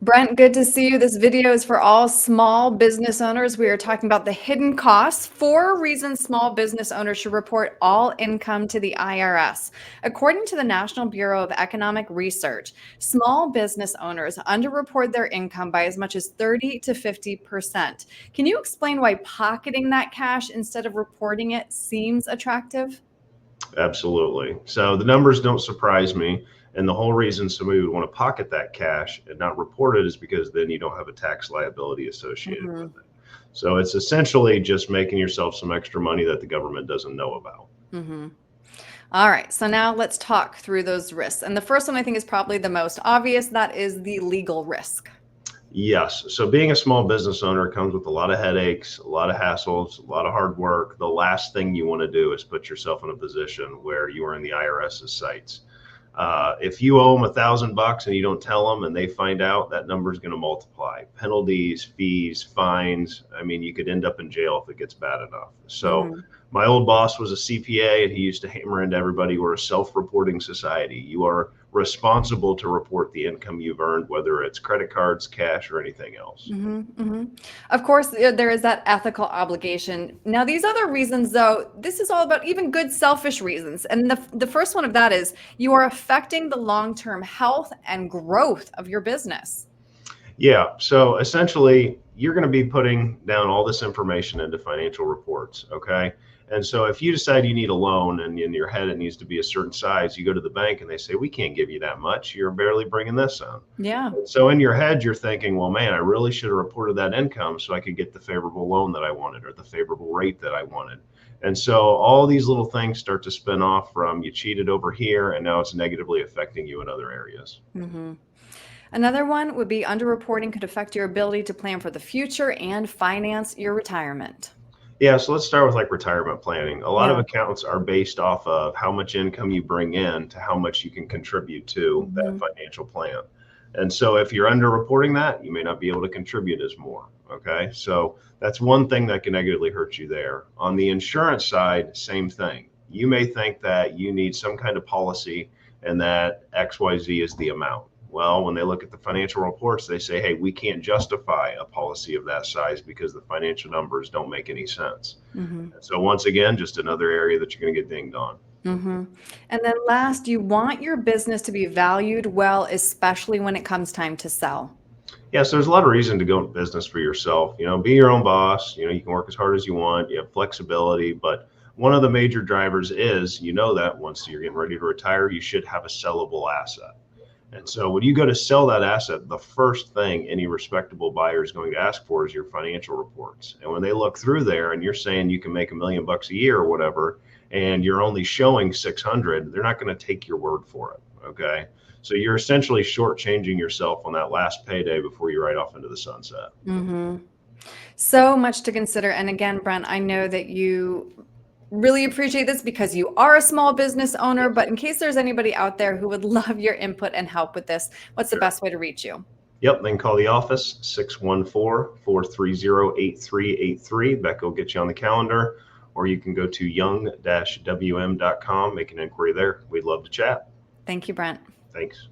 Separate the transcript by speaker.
Speaker 1: Brent, good to see you. This video is for all small business owners. We are talking about the hidden costs, 4 reasons small business owners should report all income to the IRS. According to the National Bureau of Economic Research, small business owners underreport their income by as much as 30 to 50%. Can you explain why pocketing that cash instead of reporting it seems attractive?
Speaker 2: Absolutely. So the numbers don't surprise me. And the whole reason somebody would want to pocket that cash and not report it is because then you don't have a tax liability associated with
Speaker 1: Mhm.
Speaker 2: it. So it's essentially just making yourself some extra money that the government doesn't know about.
Speaker 1: Mhm. All right, so now let's talk through those risks. And the first one I think is probably the most obvious, that is the legal risk.
Speaker 2: Yes. So being a small business owner comes with a lot of headaches, a lot of hassles, a lot of hard work. The last thing you want to do is put yourself in a position where you are in the IRS's sights. If you owe them $1,000 and you don't tell them and they find out, that number is going to multiply. Penalties, fees, fines. I mean, you could end up in jail if it gets bad enough. So
Speaker 1: Mhm.
Speaker 2: my old boss was a CPA and he used to hammer into everybody, we're a self-reporting society. You are responsible to report the income you've earned, whether it's credit cards, cash, or anything else.
Speaker 1: Of course, there is that ethical obligation. Now, these other reasons, though, this is all about even good selfish reasons. And the first one of that is you are affecting the long-term health and growth of your business.
Speaker 2: Yeah. So essentially, you're going to be putting down all this information into financial reports. Okay. And so if you decide you need a loan and in your head it needs to be a certain size, you go to the bank and they say, we can't give you that much. You're barely bringing this in.
Speaker 1: Yeah.
Speaker 2: So in your head, you're thinking, well, man, I really should have reported that income so I could get the favorable loan that I wanted or the favorable rate that I wanted. And so all these little things start to spin off from you cheated over here and now it's negatively affecting you in other areas.
Speaker 1: hmm Another one would be underreporting could affect your ability to plan for the future and finance your retirement.
Speaker 2: Yeah, so let's start with like retirement planning. A lot of
Speaker 1: Yeah.
Speaker 2: accounts are based off of how much income you bring in to how much you can contribute to that
Speaker 1: hmm
Speaker 2: financial plan. And so if you're underreporting that, you may not be able to contribute as more. Okay. So that's one thing that can negatively hurt you there. On the insurance side, same thing. You may think that you need some kind of policy and that XYZ is the amount. Well, when they look at the financial reports, they say, hey, we can't justify a policy of that size because the financial numbers don't make any sense.
Speaker 1: hmm
Speaker 2: And so, once again, just another area that you're going to get dinged on.
Speaker 1: hmm And then last, you want your business to be valued well, especially when it comes time to sell.
Speaker 2: Yeah, so there's a lot of reason to go into business for yourself. Be your own boss. You can work as hard as you want. You have flexibility, but one of the major drivers is that once you're getting ready to retire, you should have a sellable asset. And so when you go to sell that asset, the first thing any respectable buyer is going to ask for is your financial reports. And when they look through there and you're saying you can make $1 million a year or whatever, and you're only showing 600, they're not going to take your word for it. Okay. So you're essentially shortchanging yourself on that last payday before you ride off into the sunset.
Speaker 1: hmm So much to consider. And again, Brent, I know that you really appreciate this because you are a small business owner,
Speaker 2: Yes.
Speaker 1: but in case there's anybody out there who would love your input and help with this, what's the
Speaker 2: Sure.
Speaker 1: best way to reach you?
Speaker 2: Yep. Then call the office 614-430-8383. Becca will get you on the calendar, or you can go to young-wm.com, make an inquiry there. We'd love to chat.
Speaker 1: Thank you, Brent.
Speaker 2: Thanks.